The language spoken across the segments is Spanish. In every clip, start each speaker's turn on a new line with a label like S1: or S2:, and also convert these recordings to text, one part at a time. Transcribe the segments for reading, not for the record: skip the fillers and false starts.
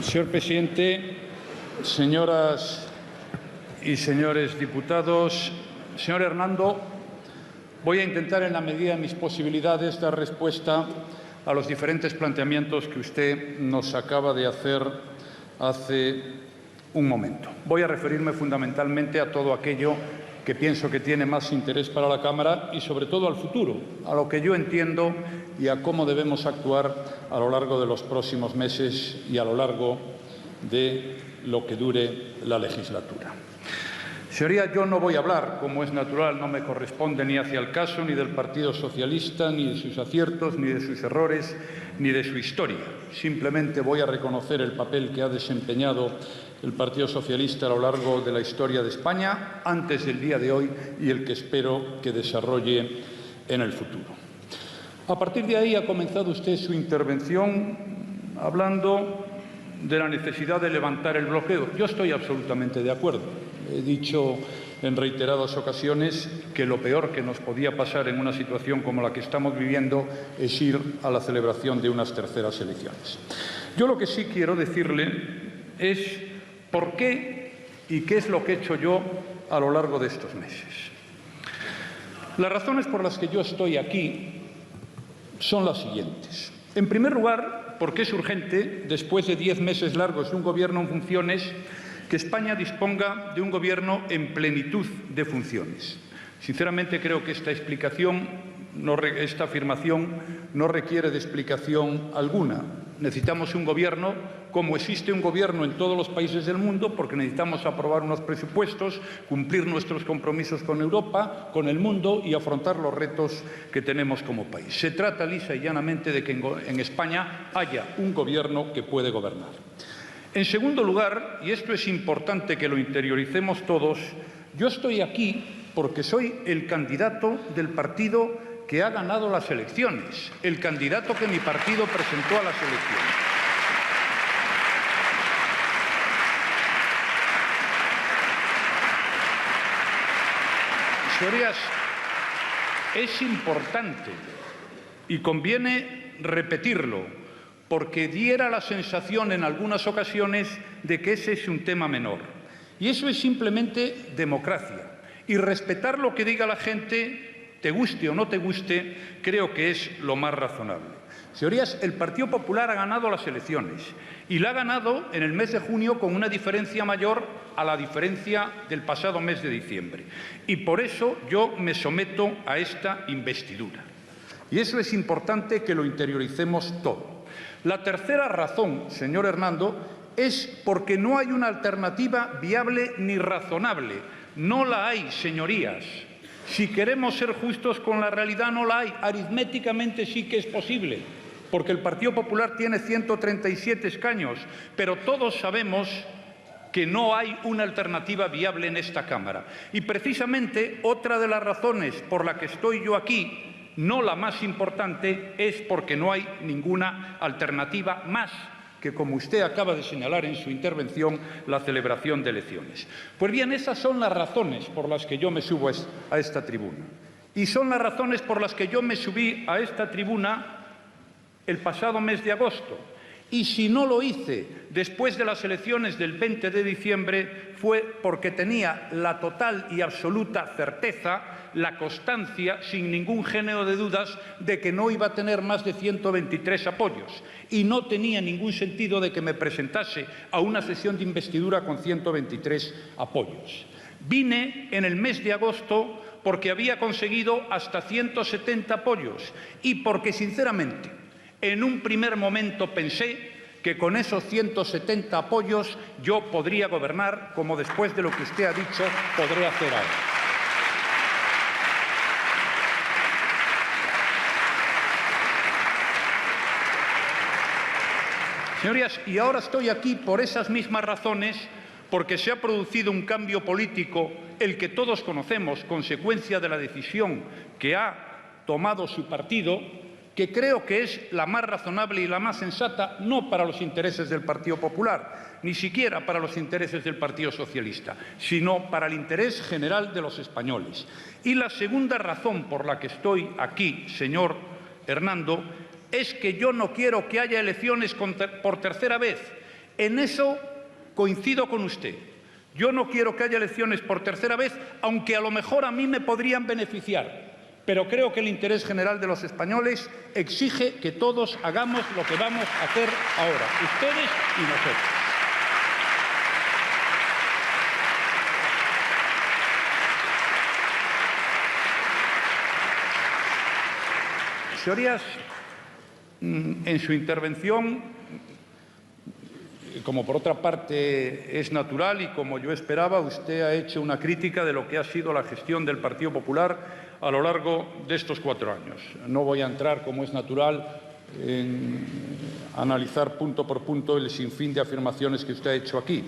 S1: Señor presidente, señoras y señores diputados, señor Hernando, voy a intentar, en la medida de mis posibilidades, dar respuesta a los diferentes planteamientos que usted nos acaba de hacer hace un momento. Voy a referirme fundamentalmente a todo aquello que pienso que tiene más interés para la Cámara y, sobre todo, al futuro, a lo que yo entiendo y a cómo debemos actuar a lo largo de los próximos meses y a lo largo de lo que dure la legislatura. Señoría, yo no voy a hablar, como es natural, no me corresponde ni hacia el caso, ni del Partido Socialista, ni de sus aciertos, ni de sus errores, ni de su historia. Simplemente voy a reconocer el papel que ha desempeñado el Partido Socialista a lo largo de la historia de España, antes del día de hoy, y el que espero que desarrolle en el futuro. A partir de ahí ha comenzado usted su intervención hablando de la necesidad de levantar el bloqueo. Yo estoy absolutamente de acuerdo. He dicho en reiteradas ocasiones que lo peor que nos podía pasar en una situación como la que estamos viviendo es ir a la celebración de unas terceras elecciones. Yo lo que sí quiero decirle es por qué y qué es lo que he hecho yo a lo largo de estos meses. Las razones por las que yo estoy aquí son las siguientes. En primer lugar, porque es urgente, después de 10 meses largos de un Gobierno en funciones, que España disponga de un Gobierno en plenitud de funciones. Sinceramente, creo que esta afirmación no requiere de explicación alguna. Necesitamos un Gobierno como existe un Gobierno en todos los países del mundo, porque necesitamos aprobar unos presupuestos, cumplir nuestros compromisos con Europa, con el mundo y afrontar los retos que tenemos como país. Se trata lisa y llanamente de que en España haya un Gobierno que puede gobernar. En segundo lugar, y esto es importante que lo interioricemos todos, yo estoy aquí porque soy el candidato del partido que ha ganado las elecciones, el candidato que mi partido presentó a las elecciones. Señorías, es importante y conviene repetirlo, porque diera la sensación en algunas ocasiones de que ese es un tema menor. Y eso es simplemente democracia. Y respetar lo que diga la gente, te guste o no te guste, creo que es lo más razonable. Señorías, el Partido Popular ha ganado las elecciones y la ha ganado en el mes de junio con una diferencia mayor a la diferencia del pasado mes de diciembre. Y por eso yo me someto a esta investidura. Y eso es importante que lo interioricemos todo. La tercera razón, señor Hernando, es porque no hay una alternativa viable ni razonable. No la hay, señorías. Si queremos ser justos con la realidad, no la hay. Aritméticamente sí que es posible, porque el Partido Popular tiene 137 escaños, pero todos sabemos que no hay una alternativa viable en esta Cámara. Y precisamente otra de las razones por la que estoy yo aquí, no la más importante, es porque no hay ninguna alternativa más que, como usted acaba de señalar en su intervención, la celebración de elecciones. Pues bien, esas son las razones por las que yo me subo a esta tribuna. Y son las razones por las que yo me subí a esta tribuna el pasado mes de agosto. Y si no lo hice después de las elecciones del 20 de diciembre fue porque tenía la total y absoluta certeza, la constancia, sin ningún género de dudas, de que no iba a tener más de 123 apoyos. Y no tenía ningún sentido de que me presentase a una sesión de investidura con 123 apoyos. Vine en el mes de agosto porque había conseguido hasta 170 apoyos y porque, sinceramente, en un primer momento pensé que con esos 170 apoyos yo podría gobernar, como después de lo que usted ha dicho podré hacer ahora. Señorías, y ahora estoy aquí por esas mismas razones, porque se ha producido un cambio político, el que todos conocemos, consecuencia de la decisión que ha tomado su partido, que creo que es la más razonable y la más sensata, no para los intereses del Partido Popular, ni siquiera para los intereses del Partido Socialista, sino para el interés general de los españoles. Y la segunda razón por la que estoy aquí, señor Hernando, es que yo no quiero que haya elecciones por tercera vez En eso coincido con usted. Yo no quiero que haya elecciones por tercera vez, aunque a lo mejor a mí me podrían beneficiar. Pero creo que el interés general de los españoles exige que todos hagamos lo que vamos a hacer ahora, ustedes y nosotros. Señorías, en su intervención, como por otra parte es natural y como yo esperaba, usted ha hecho una crítica de lo que ha sido la gestión del Partido Popular a lo largo de estos 4 años. No voy a entrar, como es natural, en analizar punto por punto el sinfín de afirmaciones que usted ha hecho aquí.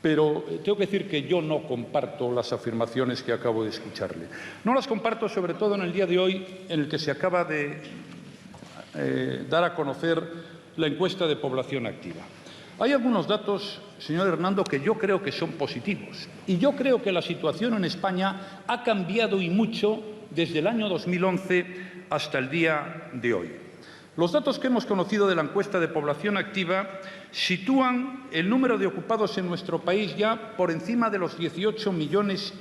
S1: Pero tengo que decir que yo no comparto las afirmaciones que acabo de escucharle. No las comparto sobre todo en el día de hoy, en el que se acaba de dar a conocer la encuesta de población activa. Hay algunos datos, señor Hernando, que yo creo que son positivos. Y yo creo que la situación en España ha cambiado y mucho desde el año 2011 hasta el día de hoy. Los datos que hemos conocido de la encuesta de población activa sitúan el número de ocupados en nuestro país ya por encima de los 18,5 millones.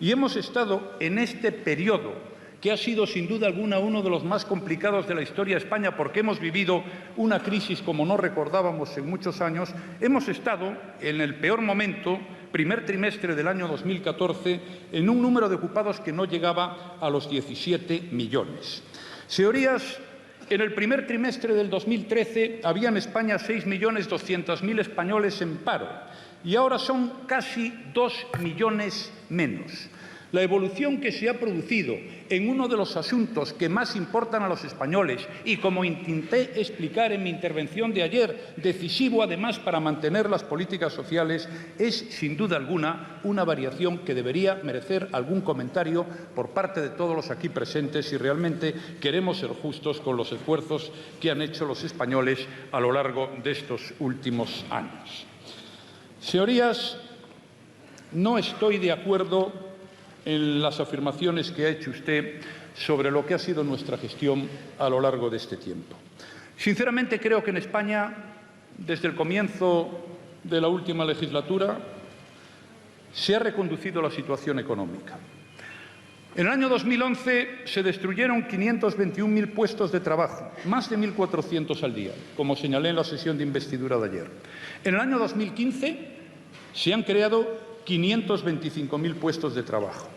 S1: Y hemos estado en este periodo, que ha sido sin duda alguna uno de los más complicados de la historia de España, porque hemos vivido una crisis como no recordábamos en muchos años, hemos estado en el peor momento, primer trimestre del año 2014, en un número de ocupados que no llegaba a los 17 millones. Señorías, en el primer trimestre del 2013 había en España 6,2 millones españoles en paro y ahora son casi 2 millones menos. La evolución que se ha producido en uno de los asuntos que más importan a los españoles y, como intenté explicar en mi intervención de ayer, decisivo además para mantener las políticas sociales, es sin duda alguna una variación que debería merecer algún comentario por parte de todos los aquí presentes si realmente queremos ser justos con los esfuerzos que han hecho los españoles a lo largo de estos últimos años. Señorías, no estoy de acuerdo en las afirmaciones que ha hecho usted sobre lo que ha sido nuestra gestión a lo largo de este tiempo. Sinceramente, creo que en España, desde el comienzo de la última legislatura, se ha reconducido la situación económica. En el año 2011 se destruyeron 521.000 puestos de trabajo, más de 1.400 al día, como señalé en la sesión de investidura de ayer. En el año 2015 se han creado 525.000 puestos de trabajo.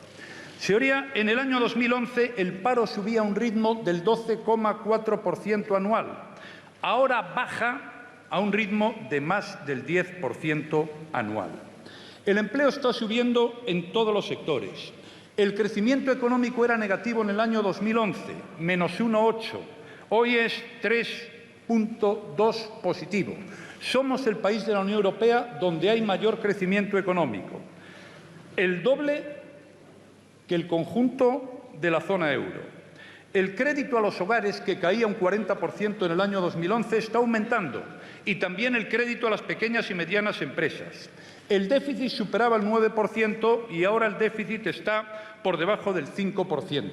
S1: Señoría, en el año 2011 el paro subía a un ritmo del 12,4% anual. Ahora baja a un ritmo de más del 10% anual. El empleo está subiendo en todos los sectores. El crecimiento económico era negativo en el año 2011, menos 1,8. Hoy es 3,2 positivo. Somos el país de la Unión Europea donde hay mayor crecimiento económico, el doble que el conjunto de la zona euro. El crédito a los hogares, que caía un 40% en el año 2011, está aumentando, y también el crédito a las pequeñas y medianas empresas. El déficit superaba el 9% y ahora el déficit está por debajo del 5%.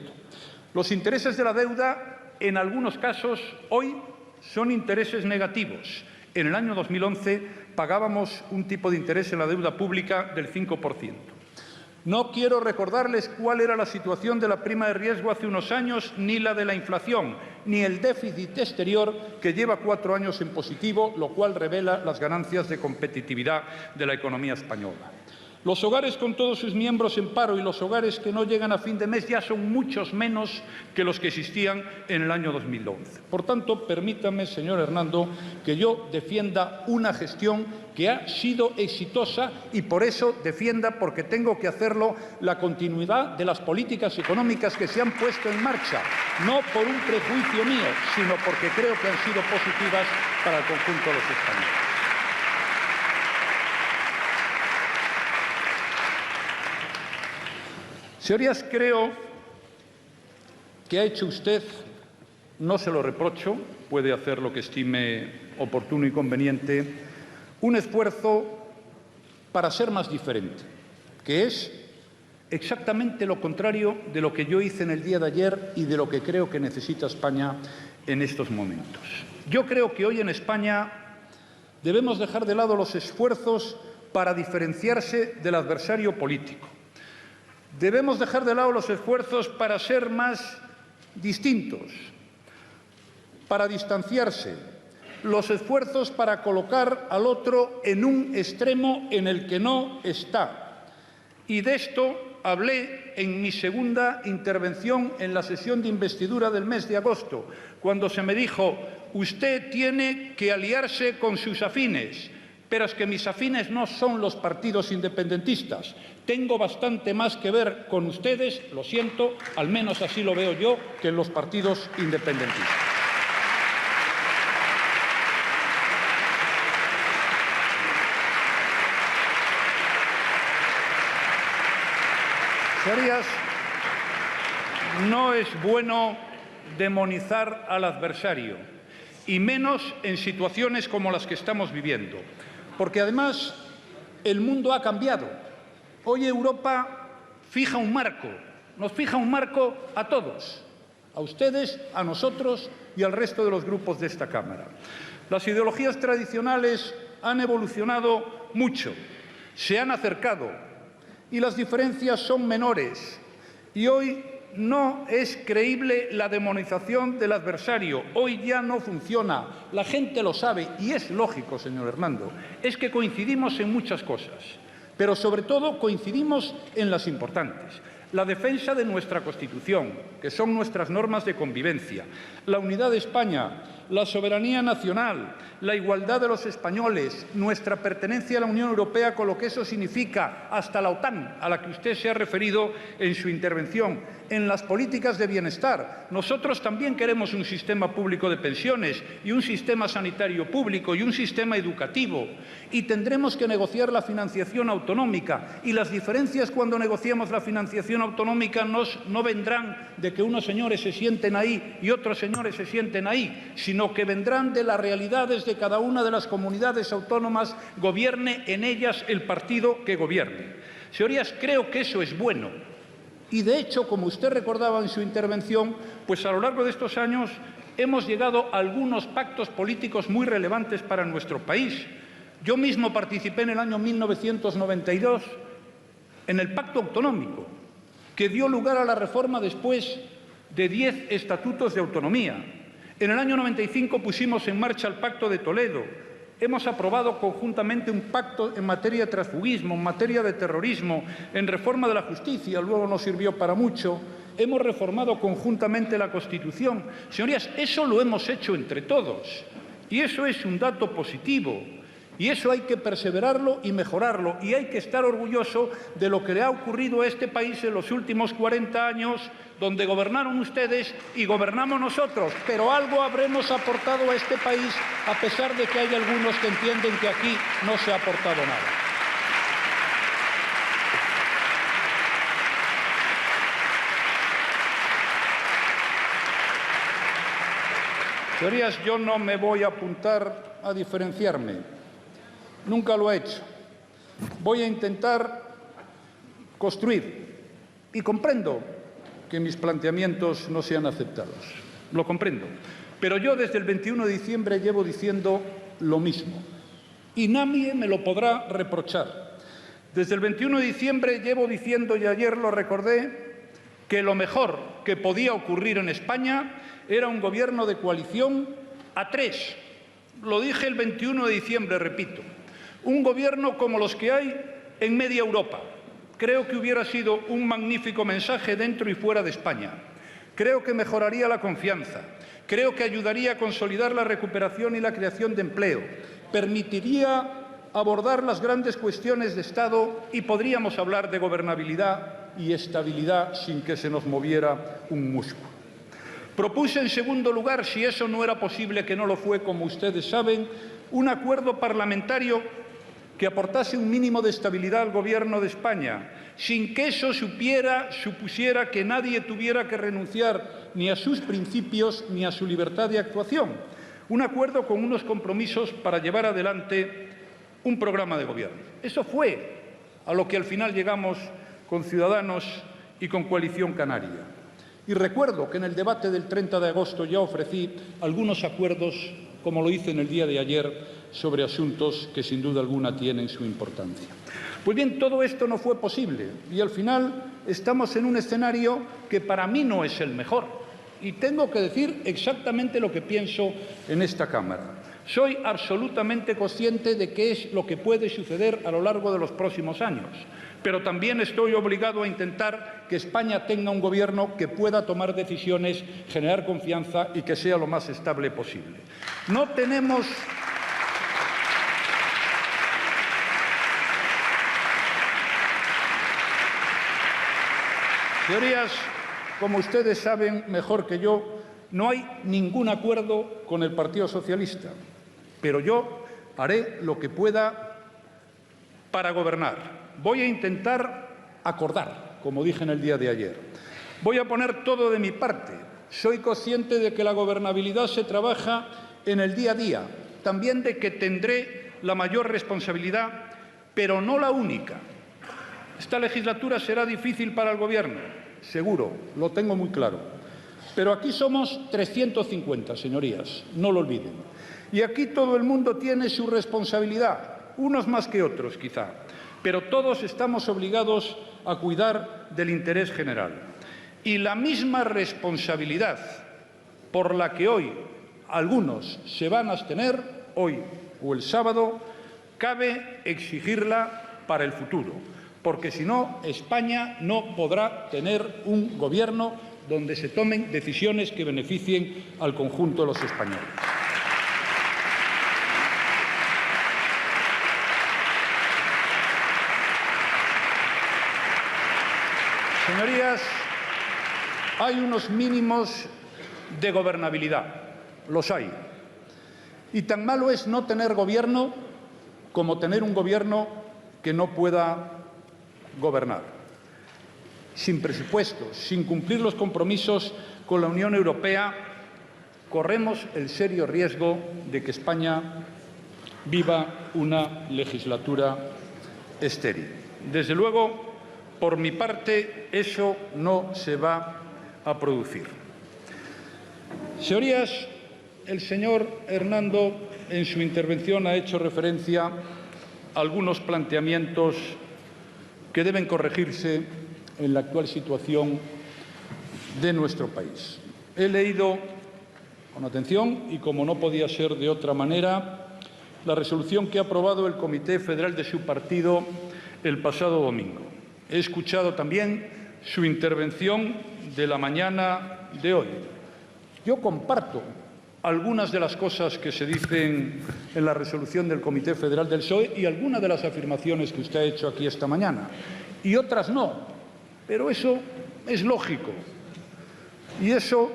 S1: Los intereses de la deuda, en algunos casos, hoy son intereses negativos. En el año 2011 pagábamos un tipo de interés en la deuda pública del 5%. No quiero recordarles cuál era la situación de la prima de riesgo hace unos años, ni la de la inflación, ni el déficit exterior, que lleva 4 años en positivo, lo cual revela las ganancias de competitividad de la economía española. Los hogares con todos sus miembros en paro y los hogares que no llegan a fin de mes ya son muchos menos que los que existían en el año 2011. Por tanto, permítame, señor Hernando, que yo defienda una gestión que ha sido exitosa y por eso defienda, porque tengo que hacerlo, la continuidad de las políticas económicas que se han puesto en marcha, no por un prejuicio mío, sino porque creo que han sido positivas para el conjunto de los españoles. Señorías, creo que ha hecho usted, no se lo reprocho, puede hacer lo que estime oportuno y conveniente, un esfuerzo para ser más diferente, que es exactamente lo contrario de lo que yo hice en el día de ayer y de lo que creo que necesita España en estos momentos. Yo creo que hoy en España Debemos dejar de lado los esfuerzos para diferenciarse del adversario político. Debemos dejar de lado los esfuerzos para ser más distintos, para distanciarse, los esfuerzos para colocar al otro en un extremo en el que no está. Y de esto hablé en mi segunda intervención en la sesión de investidura del mes de agosto, cuando se me dijo: usted tiene que aliarse con sus afines. Pero es que mis afines no son los partidos independentistas. Tengo bastante más que ver con ustedes, lo siento, al menos así lo veo yo, que en los partidos independentistas. Señorías, no es bueno demonizar al adversario, y menos en situaciones como las que estamos viviendo. Porque además el mundo ha cambiado. Hoy Europa fija un marco, nos fija un marco a todos, a ustedes, a nosotros y al resto de los grupos de esta Cámara. Las ideologías tradicionales han evolucionado mucho, se han acercado y las diferencias son menores. Y hoy no es creíble la demonización del adversario. Hoy ya no funciona. La gente lo sabe y es lógico, señor Hernando. Es que coincidimos en muchas cosas, pero sobre todo coincidimos en las importantes. La defensa de nuestra Constitución, que son nuestras normas de convivencia, la unidad de España, la soberanía nacional, la igualdad de los españoles, nuestra pertenencia a la Unión Europea con lo que eso significa, hasta la OTAN, a la que usted se ha referido en su intervención, en las políticas de bienestar. Nosotros también queremos un sistema público de pensiones y un sistema sanitario público y un sistema educativo. Y tendremos que negociar la financiación autonómica. Y las diferencias cuando negociamos la financiación autonómica no vendrán de que unos señores se sienten ahí y otros señores se sienten ahí, sino que vendrán de las realidades de cada una de las comunidades autónomas, gobierne en ellas el partido que gobierne. Señorías, creo que eso es bueno. Y, de hecho, como usted recordaba en su intervención, pues a lo largo de estos años hemos llegado a algunos pactos políticos muy relevantes para nuestro país. Yo mismo participé en el año 1992 en el Pacto Autonómico, que dio lugar a la reforma después de 10 estatutos de autonomía. En el año 95 pusimos en marcha el Pacto de Toledo. Hemos aprobado conjuntamente un pacto en materia de transfugismo, en materia de terrorismo, en reforma de la justicia, luego no sirvió para mucho. Hemos reformado conjuntamente la Constitución. Señorías, eso lo hemos hecho entre todos y eso es un dato positivo. Y eso hay que perseverarlo y mejorarlo. Y hay que estar orgulloso de lo que le ha ocurrido a este país en los últimos 40 años, donde gobernaron ustedes y gobernamos nosotros. Pero algo habremos aportado a este país, a pesar de que hay algunos que entienden que aquí no se ha aportado nada. Señorías, yo no me voy a apuntar a diferenciarme. Nunca lo he hecho. Voy a intentar construir. Y comprendo que mis planteamientos no sean aceptados. Lo comprendo. Pero yo desde el 21 de diciembre llevo diciendo lo mismo. Y nadie me lo podrá reprochar. Desde el 21 de diciembre llevo diciendo, y ayer lo recordé, que lo mejor que podía ocurrir en España era un gobierno de coalición a tres. Lo dije el 21 de diciembre, repito. Un gobierno como los que hay en media Europa. Creo que hubiera sido un magnífico mensaje dentro y fuera de España. Creo que mejoraría la confianza. Creo que ayudaría a consolidar la recuperación y la creación de empleo. Permitiría abordar las grandes cuestiones de Estado y podríamos hablar de gobernabilidad y estabilidad sin que se nos moviera un músculo. Propuse, en segundo lugar, si eso no era posible, que no lo fue, como ustedes saben, un acuerdo parlamentario que aportase un mínimo de estabilidad al Gobierno de España, sin que eso supusiera que nadie tuviera que renunciar ni a sus principios ni a su libertad de actuación. Un acuerdo con unos compromisos para llevar adelante un programa de gobierno. Eso fue a lo que al final llegamos con Ciudadanos y con Coalición Canaria. Y recuerdo que en el debate del 30 de agosto ya ofrecí algunos acuerdos como lo hice en el día de ayer sobre asuntos que sin duda alguna tienen su importancia. Pues bien, todo esto no fue posible y al final estamos en un escenario que para mí no es el mejor y tengo que decir exactamente lo que pienso en esta Cámara. Soy absolutamente consciente de qué es lo que puede suceder a lo largo de los próximos años, pero también estoy obligado a intentar que España tenga un gobierno que pueda tomar decisiones, generar confianza y que sea lo más estable posible. No tenemos... Señorías, como ustedes saben mejor que yo, no hay ningún acuerdo con el Partido Socialista, pero yo haré lo que pueda para gobernar. Voy a intentar acordar, como dije en el día de ayer. Voy a poner todo de mi parte. Soy consciente de que la gobernabilidad se trabaja en el día a día, también de que tendré la mayor responsabilidad, pero no la única. Esta legislatura será difícil para el Gobierno, seguro, lo tengo muy claro. Pero aquí somos 350, señorías, no lo olviden. Y aquí todo el mundo tiene su responsabilidad, unos más que otros quizá, pero todos estamos obligados a cuidar del interés general. Y la misma responsabilidad por la que hoy algunos se van a abstener, hoy o el sábado, cabe exigirla para el futuro, porque si no, España no podrá tener un gobierno donde se tomen decisiones que beneficien al conjunto de los españoles. Señorías, hay unos mínimos de gobernabilidad, los hay. Y tan malo es no tener gobierno como tener un gobierno que no pueda gobernar. Sin presupuestos, sin cumplir los compromisos con la Unión Europea, corremos el serio riesgo de que España viva una legislatura estéril. Desde luego, por mi parte, eso no se va a producir. Señorías, el señor Hernando, en su intervención, ha hecho referencia a algunos planteamientos que deben corregirse en la actual situación de nuestro país. He leído con atención y, como no podía ser de otra manera, la resolución que ha aprobado el Comité Federal de su partido el pasado domingo. He escuchado también su intervención de la mañana de hoy. Yo comparto algunas de las cosas que se dicen en la resolución del Comité Federal del PSOE y algunas de las afirmaciones que usted ha hecho aquí esta mañana, y otras no, pero eso es lógico y eso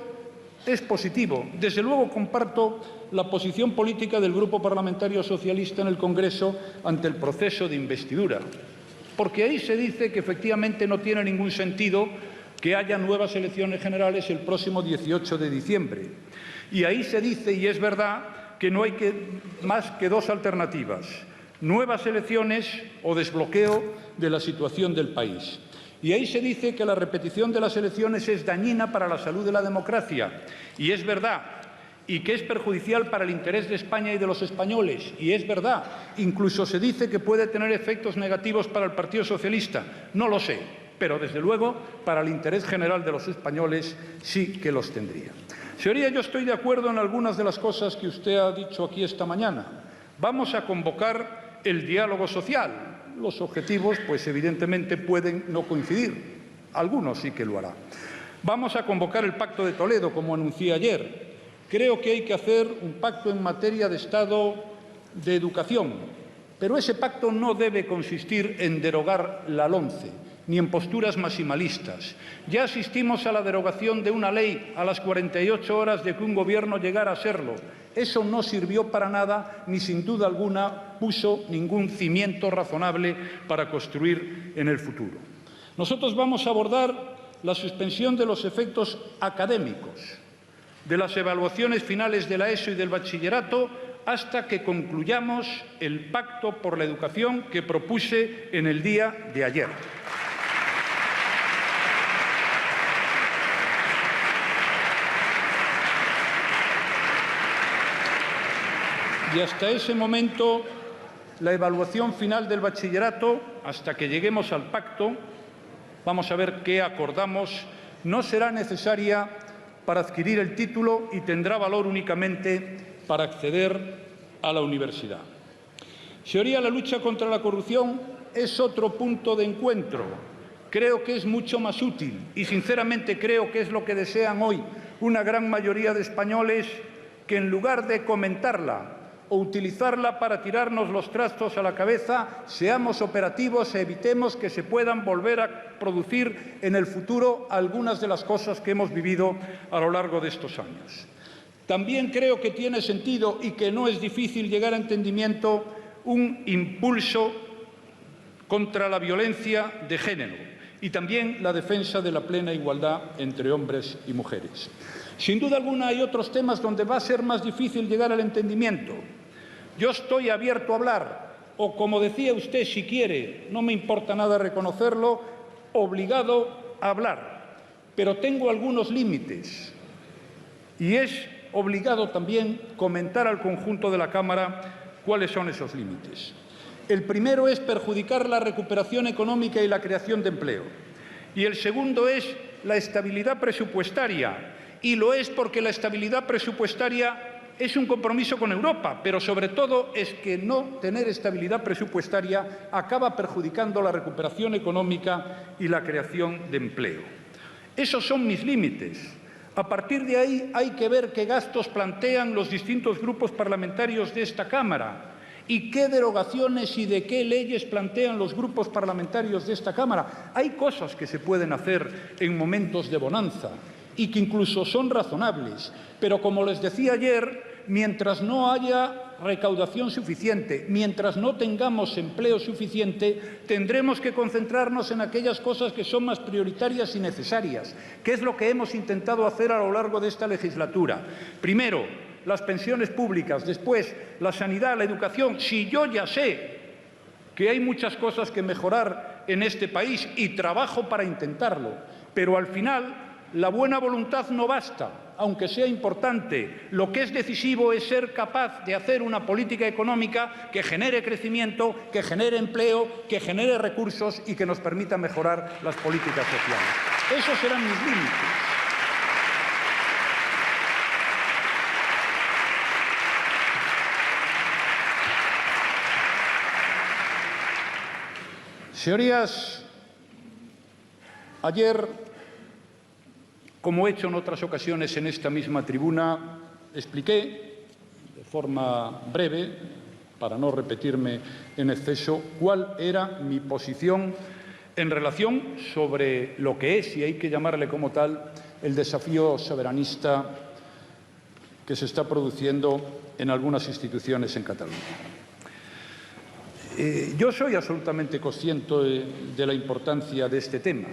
S1: es positivo. Desde luego comparto la posición política del Grupo Parlamentario Socialista en el Congreso ante el proceso de investidura, porque ahí se dice que efectivamente no tiene ningún sentido que haya nuevas elecciones generales el próximo 18 de diciembre. Y ahí se dice, y es verdad, que no hay más que dos alternativas: nuevas elecciones o desbloqueo de la situación del país. Y ahí se dice que la repetición de las elecciones es dañina para la salud de la democracia, y es verdad, y que es perjudicial para el interés de España y de los españoles, y es verdad. Incluso se dice que puede tener efectos negativos para el Partido Socialista. No lo sé, pero desde luego para el interés general de los españoles sí que los tendría. Señoría, yo estoy de acuerdo en algunas de las cosas que usted ha dicho aquí esta mañana. Vamos a convocar el diálogo social. Los objetivos, pues evidentemente, pueden no coincidir. Algunos sí que lo hará. Vamos a convocar el Pacto de Toledo, como anuncié ayer. Creo que hay que hacer un pacto en materia de Estado de educación, pero ese pacto no debe consistir en derogar la LOMCE, ni en posturas maximalistas. Ya asistimos a la derogación de una ley a las 48 horas de que un Gobierno llegara a serlo. Eso no sirvió para nada, ni sin duda alguna puso ningún cimiento razonable para construir en el futuro. Nosotros vamos a abordar la suspensión de los efectos académicos, de las evaluaciones finales de la ESO y del bachillerato, hasta que concluyamos el pacto por la educación que propuse en el día de ayer. Y hasta ese momento, la evaluación final del bachillerato, hasta que lleguemos al pacto, vamos a ver qué acordamos, no será necesaria para adquirir el título y tendrá valor únicamente para acceder a la universidad. Señoría, la lucha contra la corrupción es otro punto de encuentro. Creo que es mucho más útil y, sinceramente, creo que es lo que desean hoy una gran mayoría de españoles, que en lugar de comentarla o utilizarla para tirarnos los trastos a la cabeza, seamos operativos e evitemos que se puedan volver a producir en el futuro algunas de las cosas que hemos vivido a lo largo de estos años. También creo que tiene sentido y que no es difícil llegar a entendimiento un impulso contra la violencia de género y también la defensa de la plena igualdad entre hombres y mujeres. Sin duda alguna hay otros temas donde va a ser más difícil llegar al entendimiento. Yo estoy abierto a hablar, o como decía usted, si quiere, no me importa nada reconocerlo, obligado a hablar, pero tengo algunos límites y es obligado también comentar al conjunto de la Cámara cuáles son esos límites. El primero es perjudicar la recuperación económica y la creación de empleo. Y el segundo es la estabilidad presupuestaria. Y lo es porque la estabilidad presupuestaria es un compromiso con Europa, pero sobre todo es que no tener estabilidad presupuestaria acaba perjudicando la recuperación económica y la creación de empleo. Esos son mis límites. A partir de ahí hay que ver qué gastos plantean los distintos grupos parlamentarios de esta Cámara y qué derogaciones y de qué leyes plantean los grupos parlamentarios de esta Cámara. Hay cosas que se pueden hacer en momentos de bonanza y que incluso son razonables, pero como les decía ayer, mientras no haya recaudación suficiente, mientras no tengamos empleo suficiente, tendremos que concentrarnos en aquellas cosas que son más prioritarias y necesarias, que es lo que hemos intentado hacer a lo largo de esta legislatura. Primero, las pensiones públicas, después, la sanidad, la educación. Si yo ya sé que hay muchas cosas que mejorar en este país y trabajo para intentarlo, pero al final la buena voluntad no basta, aunque sea importante. Lo que es decisivo es ser capaz de hacer una política económica que genere crecimiento, que genere empleo, que genere recursos y que nos permita mejorar las políticas sociales. Esos serán mis límites. Señorías, ayer, como he hecho en otras ocasiones en esta misma tribuna, expliqué de forma breve, para no repetirme en exceso, cuál era mi posición en relación sobre lo que es, y hay que llamarle como tal, el desafío soberanista que se está produciendo en algunas instituciones en Cataluña. Yo soy absolutamente consciente de la importancia de este tema.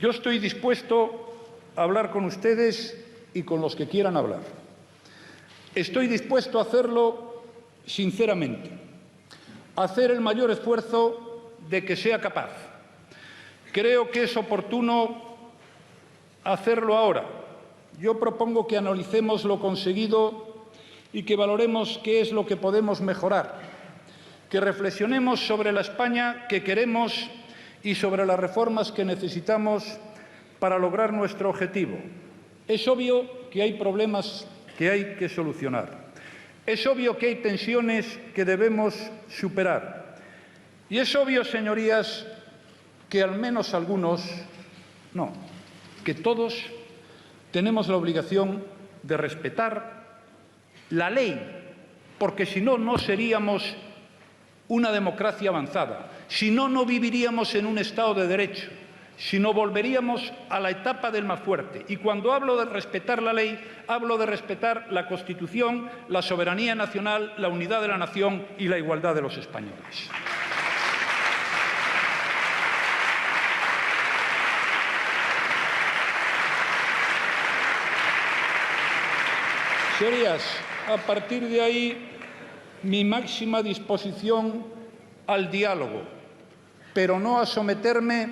S1: Yo estoy dispuesto a hablar con ustedes y con los que quieran hablar. Estoy dispuesto a hacerlo sinceramente, a hacer el mayor esfuerzo de que sea capaz. Creo que es oportuno hacerlo ahora. Yo propongo que analicemos lo conseguido y que valoremos qué es lo que podemos mejorar, que reflexionemos sobre la España que queremos y sobre las reformas que necesitamos para lograr nuestro objetivo. Es obvio que hay problemas que hay que solucionar. Es obvio que hay tensiones que debemos superar. Y es obvio, señorías, que al menos algunos, no, que todos tenemos la obligación de respetar la ley, porque si no, no seríamos una democracia avanzada, si no, no viviríamos en un Estado de Derecho, si no volveríamos a la etapa del más fuerte. Y cuando hablo de respetar la ley, hablo de respetar la Constitución, la soberanía nacional, la unidad de la nación y la igualdad de los españoles. Señorías, a partir de ahí, mi máxima disposición al diálogo, pero no a someterme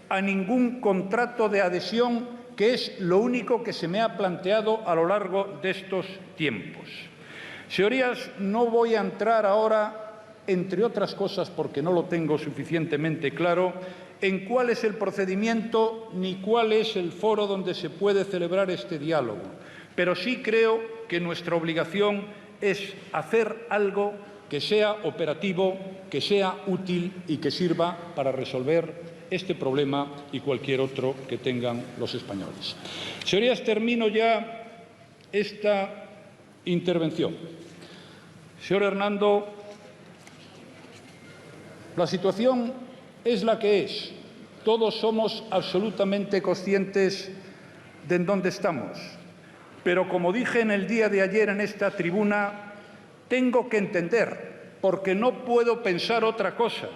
S1: a ningún contrato de adhesión, que es lo único que se me ha planteado a lo largo de estos tiempos. Señorías, no voy a entrar ahora, entre otras cosas porque no lo tengo suficientemente claro, en cuál es el procedimiento ni cuál es el foro donde se puede celebrar este diálogo. Pero sí creo que nuestra obligación es hacer algo que sea operativo, que sea útil y que sirva para resolver este problema y cualquier otro que tengan los españoles. Señorías, termino ya esta intervención. Señor Hernando, la situación es la que es. Todos somos absolutamente conscientes de en dónde estamos. Pero, como dije en el día de ayer en esta tribuna, tengo que entender, porque no puedo pensar otra cosa,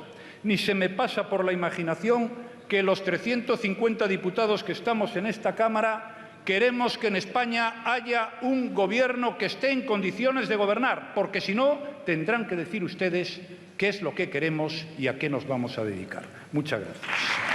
S1: ni se me pasa por la imaginación que los 350 diputados que estamos en esta Cámara queremos que en España haya un gobierno que esté en condiciones de gobernar, porque si no, tendrán que decir ustedes qué es lo que queremos y a qué nos vamos a dedicar. Muchas gracias.